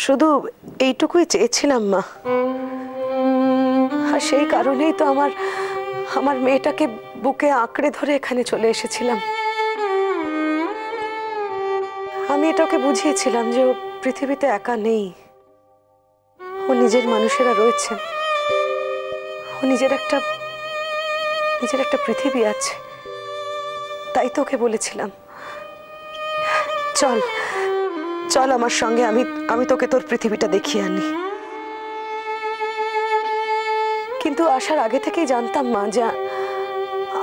শুধু এইটুকুই চেয়েছিলাম মা, আর সেই কারণেই তো আমার মেয়েটাকে বুকে আঁকড়ে ধরে এখানে চলে এসেছিলাম। আমি এটাকে বুঝিয়েছিলাম যে ও পৃথিবীতে একা নেই, ও নিজের মানুষেরা রয়েছেন, ও নিজের একটা পৃথিবী আছে। তাই তো ওকে বলেছিলাম, চল চল আমার সঙ্গে, আমি তোকে তোর পৃথিবীটা দেখিয়ে আনি। কিন্তু আসার আগে থেকেই জানতাম মা যে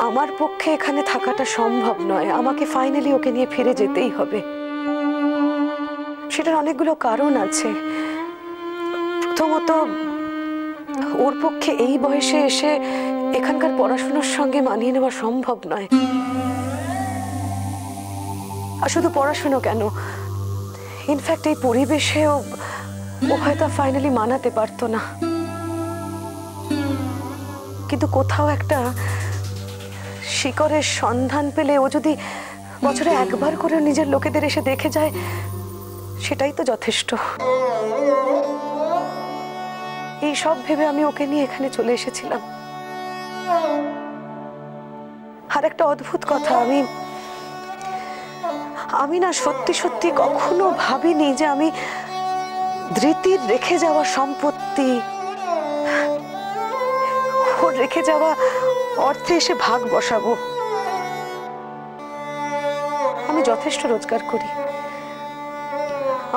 আমার পক্ষে এখানে থাকাটা সম্ভব নয়, আমাকে ফাইনালি ওকে নিয়ে ফিরে যেতেই হবে। সেটার অনেকগুলো কারণ আছে। প্রথমত, ওর পক্ষে এই বয়সে এসে এখানকার পড়াশোনার সঙ্গে মানিয়ে নেওয়া সম্ভব নয়। আর শুধু পড়াশোনা কেন, ইনফ্যাক্ট এই পরিবেশে ও হয়তো ফাইনালি মানাতে পারতো না। কিন্তু কোথাও একটা শিকড়ের সন্ধান পেলে ও যদি বছরে একবার করে নিজের লোকেদের এসে দেখে যায়, সেটাই তো যথেষ্ট। এই সব ভেবে আমি ওকে নিয়ে এখানে চলে এসেছিলাম। আর একটা অদ্ভুত কথা, আমি না সত্যি সত্যি কখনো ভাবিনি যে আমি ধৃতির রেখে যাওয়া সম্পত্তি, ওর রেখে যাওয়া অর্থে এসে ভাগ বসাবো। আমি যথেষ্ট রোজগার করি,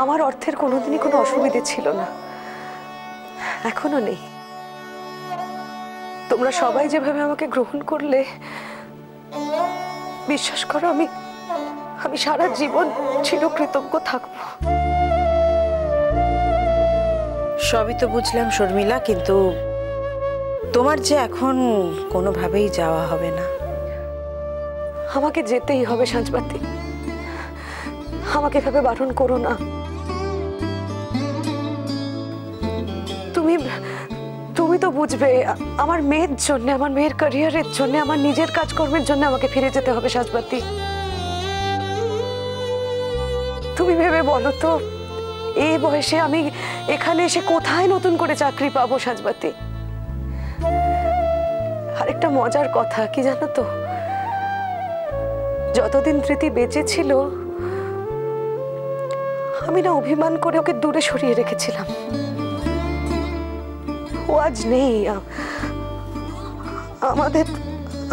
আমার অর্থের কোনোদিনই কোনো অসুবিধে ছিল না, এখনো নেই। তোমরা সবাই যেভাবে আমাকে গ্রহণ করলে, বিশ্বাস করো আমি সারা জীবন চিরকৃতজ্ঞ থাকবো। সবই তো বুঝলাম শর্মিলা, কিন্তু তোমার যে এখন কোনোভাবেই যাওয়া হবে না। আমাকে যেতেই হবে সাঁঝবাতি, আমাকে এভাবে বারণ করো না। তুমি তো বুঝবে, আমার মেয়ের জন্য, আমার মেয়ের ক্যারিয়ারের জন্য, আমার নিজের কাজকর্মের জন্য আমাকে ফিরে যেতে হবে সাঁঝবাতি। তুমি ভেবে বলো তো, এই বয়সে আমি এখানে এসে কোথায় নতুন করে চাকরি পাবো সাঁঝবাতি? আরেকটা মজার কথা কি জানো তো, যতদিন ধৃতি বেঁচে ছিল আমি না অভিমান করে ওকে দূরে সরিয়ে রেখেছিলাম। ও আজ নেই,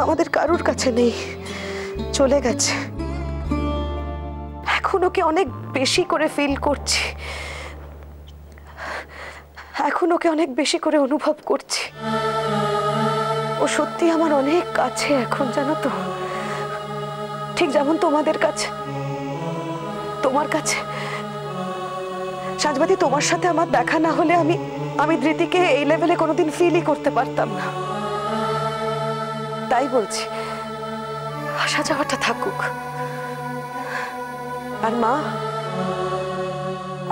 আমাদের কারুর কাছে নেই, চলে গেছে। এখন ওকে অনেক বেশি করে ফিল করছি, এখন ওকে অনেক বেশি করে অনুভব করছি। ও সত্যি আমার অনেক কাছে এখন, জানো তো, ঠিক যেমন তোমাদের কাছে, তোমার কাছে। সাঁঝবাতি, তোমার সাথে আমার দেখা না হলে আমি ধৃতিকে এই লেভেলে কোনোদিন ফিলই করতে পারতাম না। তাই বলছি, আসা যাওয়াটা থাকুক। আর মা,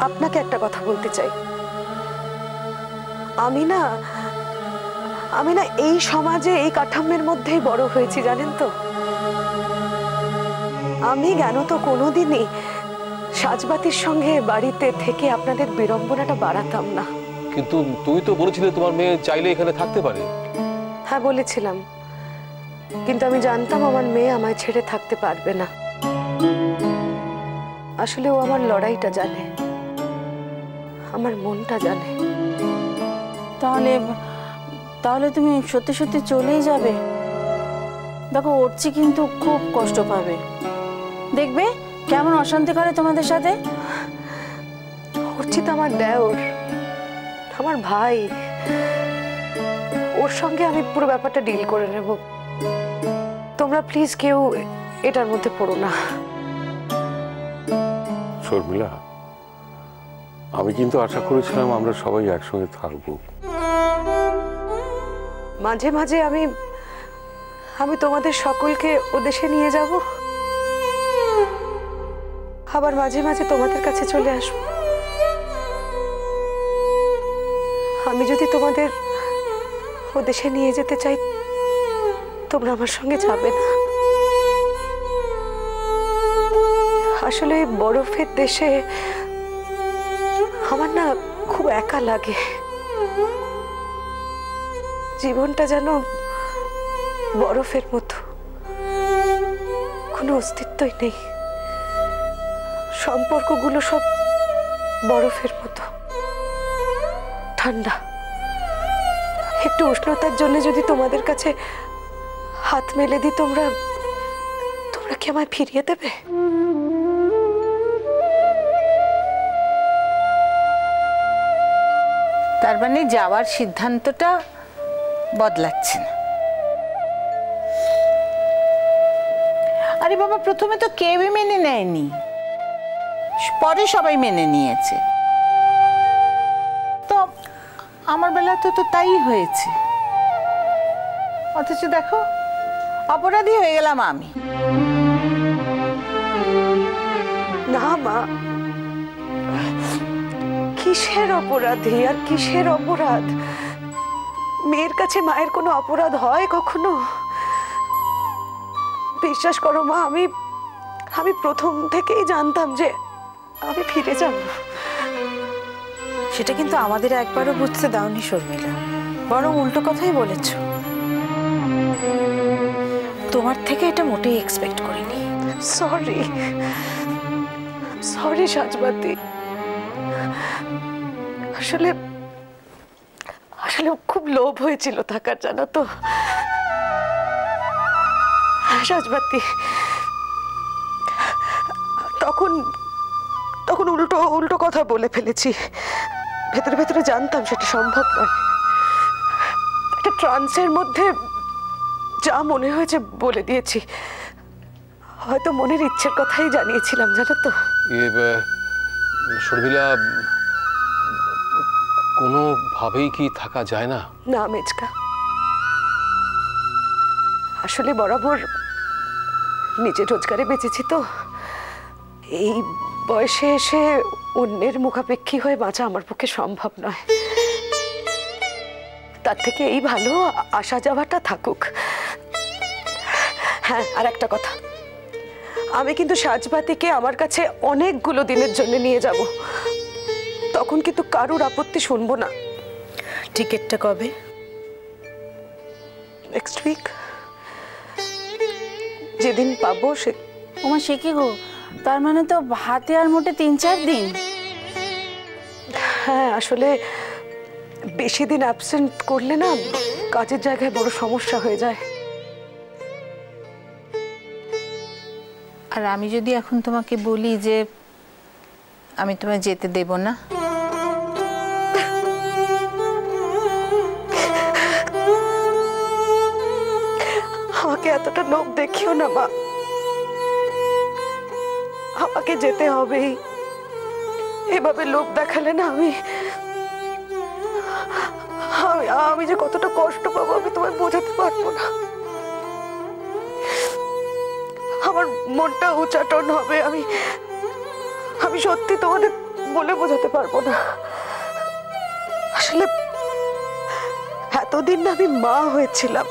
আপনাকে একটা কথা বলতে চাই। আমি না এই সমাজে, এই কাঠামোর মধ্যেই বড় হয়েছি, জানেন তো। আমি জ্ঞানত কোনোদিনই সাঁঝবাতির সঙ্গে বাড়িতে থেকে আপনাদের বিড়ম্বনাটা বাড়াতাম না। কিন্তু তুমি তো বলেছিলে তোমার মেয়ে চাইলে এখানে থাকতে পারে। হ্যাঁ বলেছিলাম, কিন্তু আমি জানতাম আমার মেয়ে আমায় ছেড়ে থাকতে পারবে না। আসলে ও আমার লড়াইটা জানে, আমার মনটা জানে। তাহলে তুমি সত্যি সত্যি চলেই যাবে? দেখো, অর্চি কিন্তু খুব কষ্ট পাবে, দেখবে কেমন অশান্তি করে তোমাদের সাথে। অর্চি তো আমার দেওর, আমার ভাই, ওর সঙ্গে আমি পুরো ব্যাপারটা ডিল করে নেব। তোমরা প্লিজ কেউ এটার মধ্যে পড়ো না। শর্মিলা, আমি কিন্তু আশা করেছিলাম আমরা সবাই একসঙ্গে থাকবো। মাঝে মাঝে আমি তোমাদের সকলকে ও দেশে নিয়ে যাব, আবার মাঝে মাঝে তোমাদের কাছে চলে আসবো। আমি যদি তোমাদের ও দেশে নিয়ে যেতে চাই, তোমরা আমার সঙ্গে যাবে না। আসলে বরফের দেশে আমার আমার না খুব একা লাগে। জীবনটা যেন বরফের মতো, কোনো অস্তিত্বই নেই। সম্পর্কগুলো সব বরফের মতো ঠান্ডা। একটু উষ্ণতার জন্য যদি তোমাদের কাছে হাত মেলে দিই, তোমরা কি আমায় ফিরিয়ে দেবে? তার মানে যাওয়ার সিদ্ধান্তটা বদলাচ্ছে না? আরে বাবা, প্রথমে তো কেউই মেনে নেয়নি, পরে সবাই মেনে নিয়েছে। তো আমার বেলাতে তো তাই হয়েছে। অথচ দেখো, অপরাধী হয়ে গেলাম আমি। না মা, কিসের অপরাধী আর কিসের অপরাধ? মেয়ের কাছে মায়ের কোনো অপরাধ হয় কখনো? বিশ্বাস করো মা, আমি প্রথম থেকেই জানতাম যে আমি ফিরে যাব। সেটা কিন্তু আমাদের একবারও বুঝতে দাওনি শর্মিলা, বরং উল্টো কথাই বলেছ। তোমার থেকে এটা মোটেই এক্সপেক্ট করিনি। সরি সরি সাজবাতি। আসলে আসলে খুব লোভ হয়েছিল থাকার, জানো তো সাজবাতি। তখন উল্টো কথা বলে ফেলেছি। ভেতরে ভেতরে জানতাম সেটা সম্ভব নয়। একটা ট্রান্সের মধ্যে যা মনে হয়েছে বলে দিয়েছি। হয়তো মনের ইচ্ছের কথাই জানিয়েছিলাম, জানো তো। শর্মিলা, কোনোভাবেই কি থাকা যায় না? না মেজকা, আসলে বরাবর নিজের রোজগারে বেঁচেছি তো। এই বয়সে এসে অন্যের মুখাপেক্ষী হয়ে বাঁচা আমার পক্ষে সম্ভব নয়। তার থেকে এই ভালো আসা যাওয়াটা থাকুক। হ্যাঁ, আর একটা কথা, আমি কিন্তু সাজবাতিকে আমার কাছে অনেকগুলো দিনের জন্য নিয়ে যাব। তখন কিন্তু কারুর আপত্তি শুনবো না। টিকিটটা কবে? নেক্সট উইক, যেদিন পাবো সে। ওমা, সে কি গো? তার মানে তো হাতে আর মোটে 3-4 দিন। হ্যাঁ, আসলে বেশি দিন অ্যাবসেন্ট করলে না কাজের জায়গায় বড় সমস্যা হয়ে যায়। আর আমি যদি এখন তোমাকে বলি যে আমি তোমায় যেতে দেব না, আমাকে এতটা লোভ দেখিও না মা। আমাকে যেতে হবেই। এভাবে লোভ দেখালে না আমি যে কতটা কষ্ট পাবো আমি তোমায় বোঝাতে পারবো না। আমার মনটা উচাটন হবে। আমি সত্যি তোমাদের বলে বোঝাতে পারবো না। আসলে এতদিন না আমি মা হয়েছিলাম,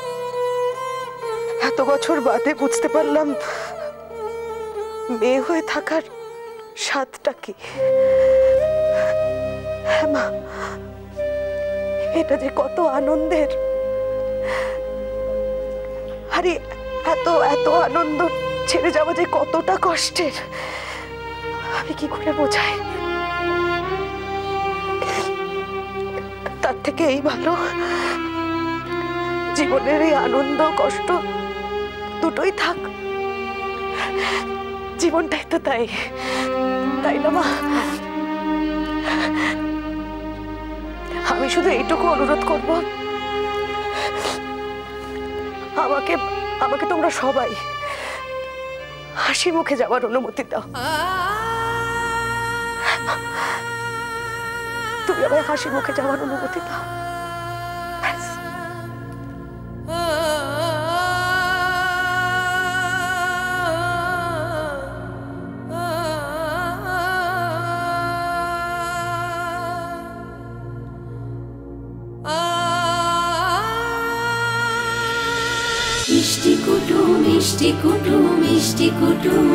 এত বছর বাদে বুঝতে পারলাম মেয়ে হয়ে থাকার স্বাদটা কি। হ্যাঁ মা, এটা যে কত আনন্দের। আরে এত এত আনন্দ ছেড়ে যাওয়া যে কতটা কষ্টের, আমি কি করে বোঝাই। তার থেকে এই ভালো জীবনের এই আনন্দ কষ্ট দুটোই থাক। জীবনটাই তো তাই, তাই না মা? আমি শুধু এইটুকু অনুরোধ করব, আমাকে তোমরা সবাই হাসি মুখে যাওয়ার অনুমতি দাও। তুমি আমায় হাসি মুখে যাওয়ার অনুমতি দাও। মিষ্টি কুটুম মিষ্টি কুটুম মিষ্টি কুটুম।